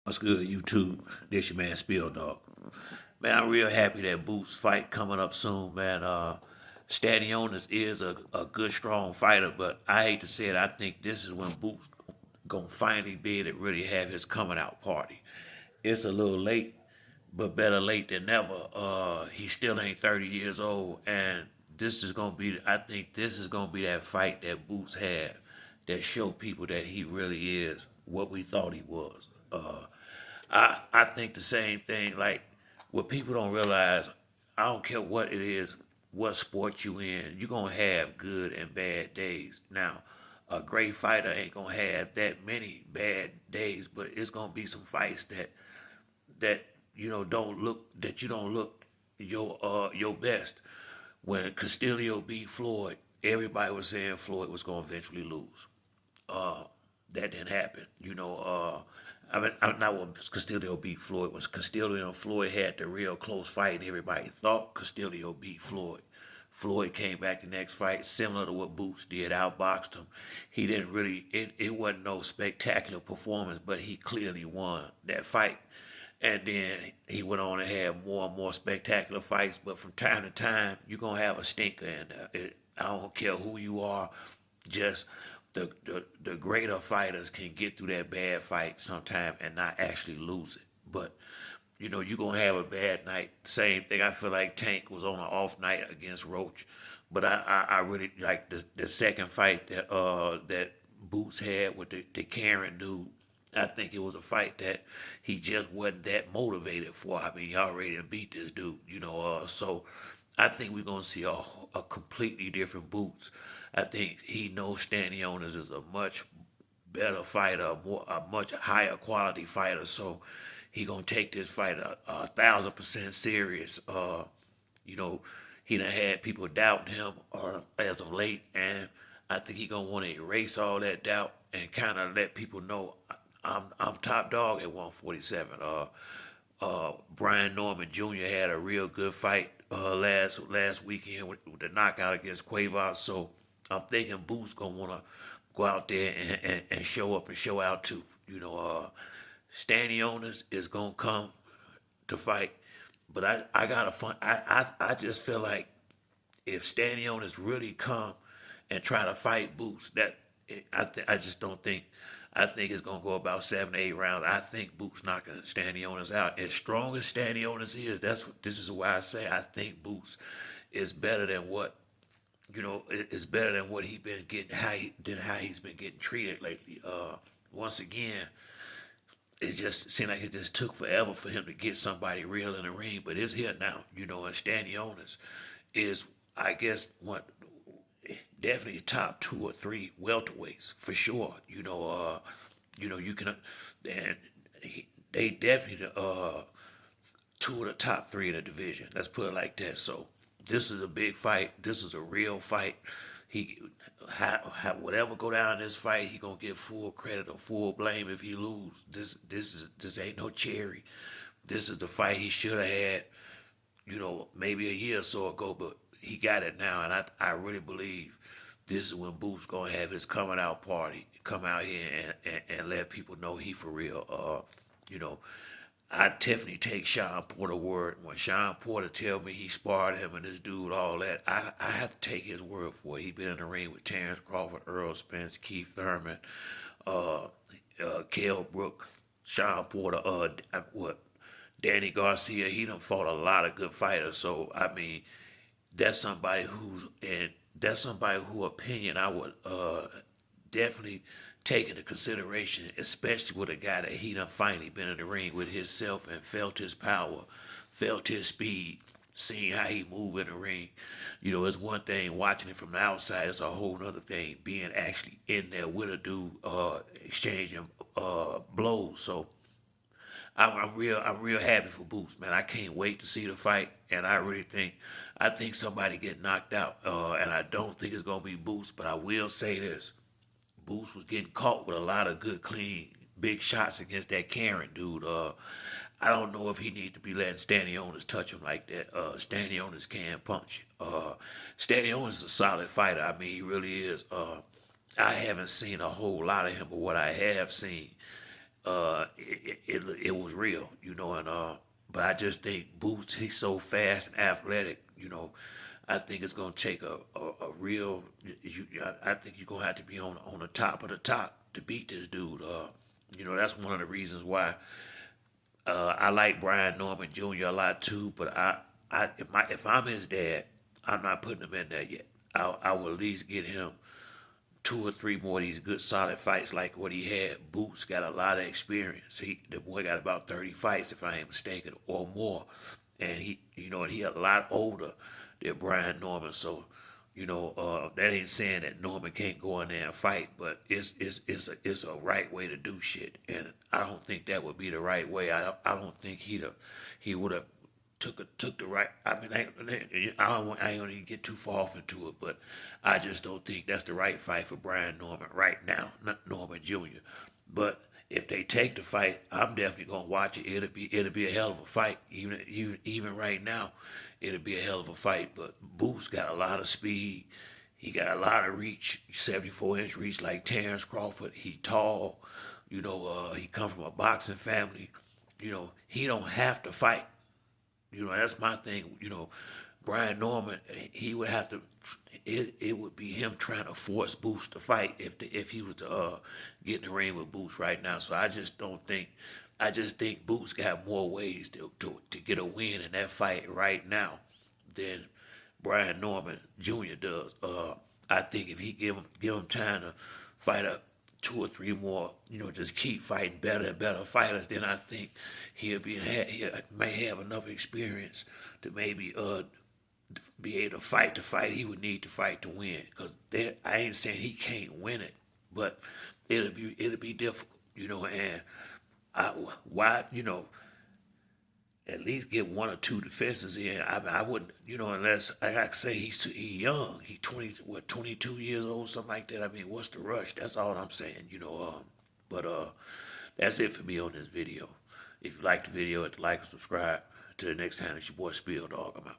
What's good, YouTube? This your man Spill Dog. Man, I'm real happy that Boots fight coming up soon, man. Stannionis is a good, strong fighter, but I hate to say it, I think this is when Boots gonna finally be able to really have his coming out party. It's a little late, but better late than never. He still ain't 30 years old, and this is gonna be. I think this is gonna be that fight that Boots had that show people that he really is what we thought he was. I think the same thing. Like what people don't realize, I don't care what it is, what sport you in, you're gonna have good and bad days. Now, a great fighter ain't gonna have that many bad days, but it's gonna be some fights that you don't look your best. When Castillo beat Floyd, everybody was saying Floyd was gonna eventually lose. Uh, that didn't happen. I'm not when Castillo beat Floyd. When Castillo and Floyd had the real close fight, and everybody thought Castillo beat Floyd. Floyd came back the next fight, similar to what Boots did, outboxed him. He didn't really, it wasn't no spectacular performance, but he clearly won that fight. And then he went on and had more and more spectacular fights. But from time to time, you're going to have a stinker in there. I don't care who you are, just the greater fighters can get through that bad fight sometime and not actually lose it. But you're gonna have a bad night. Same thing. I feel like Tank was on an off night against Roach, but I really like the second fight that Boots had with the Karen dude. I think it was a fight that he just wasn't that motivated for. I mean, he already done beat this dude, so I think we're gonna see a completely different Boots. I think he knows Stannionis is a much better fighter, a much higher quality fighter. So he gonna take this fight a 1,000% serious. You know, he done had people doubting him as of late, and I think he gonna want to erase all that doubt and kind of let people know I'm top dog at 147. Brian Norman Jr. had a real good fight last weekend with the knockout against Cuevas. So I'm thinking Boots gonna want to go out there and show up and show out too. Stannionis is gonna come to fight, but I got a fun. I just feel like if Stannionis really come and try to fight Boots, I just don't think. I think it's gonna go about 7 to 8 rounds. I think Boots knocking Stannionis out. As strong as Stannionis is, this is why I say I think Boots is better than what is better than what he been getting than how he's been getting treated lately. Once again, it just seemed like it just took forever for him to get somebody real in the ring, but it's here now. And Stannionis is, I guess, definitely top two or three welterweights for sure. You can, and they definitely two of the top three in the division. Let's put it like that. So this is a big fight. This is a real fight. He, whatever go down in this fight, he gonna get full credit or full blame if he lose. This ain't no cherry. This is the fight he should have had. Maybe a year or so ago, but he got it now, and I really believe this is when Boots gonna have his coming out party. Come out here and let people know he for real. You know, I definitely take Sean Porter word. When Sean Porter tell me he sparred him and this dude, all that, I have to take his word for it. He been in the ring with Terrence Crawford, Earl Spence, Keith Thurman, uh, Kell Brook, Sean Porter, Danny Garcia. He done fought a lot of good fighters. So I mean, that's somebody that's somebody who opinion I would definitely take into consideration, especially with a guy that he done finally been in the ring with himself and felt his power, felt his speed, seeing how he move in the ring. It's one thing watching it from the outside. It's a whole other thing being actually in there with a dude, exchanging blows. So I'm real happy for Boots, man. I can't wait to see the fight, and I think somebody get knocked out, and I don't think it's gonna be Boots, but I will say this: Boots was getting caught with a lot of good, clean, big shots against that Karen dude. I don't know if he needs to be letting Stannionis touch him like that. Stannionis can punch. Stannionis is a solid fighter. I mean, he really is. I haven't seen a whole lot of him, but what I have seen, real, you know, and but I just think Boots, he's so fast and athletic, you know. I think it's gonna take a real. I think you're gonna have to be on the top of the top to beat this dude. You know, that's one of the reasons why I like Brian Norman Jr. a lot too. But if I'm his dad, I'm not putting him in there yet. I will at least get him two or three more of these good solid fights like what he had. Boots got a lot of experience. The boy got about 30 fights if I ain't mistaken or more, and he a lot older than Brian Norman. So that ain't saying that Norman can't go in there and fight, but it's a right way to do shit, and I don't think that would be the right way. I don't think he would have took the right. I mean, I ain't gonna get too far off into it, but I just don't think that's the right fight for Brian Norman right now, not Norman Jr. But if they take the fight, I'm definitely gonna watch it. It'll be a hell of a fight. Even right now, it'll be a hell of a fight. But Boots got a lot of speed. He got a lot of reach, 74-inch reach like Terrence Crawford. He tall. He come from a boxing family. He don't have to fight. That's my thing. Brian Norman, he would have to. It would be him trying to force Boots to fight if he was to get in the ring with Boots right now. So I just don't think. I just think Boots got more ways to get a win in that fight right now than Brian Norman Jr. does. I think if he give him time to fight up two or three more, just keep fighting better and better fighters, then I think he may have enough experience to maybe be able to fight the fight he would need to fight to win. Because I ain't saying he can't win it, but it'll be difficult, and why, at least get one or two defenses in. I wouldn't, unless like I say he's young. He 22 years old, something like that. I mean, what's the rush? That's all I'm saying, But that's it for me on this video. If you like the video, hit the like and subscribe. Until the next time, it's your boy Spill Dog. I'm out.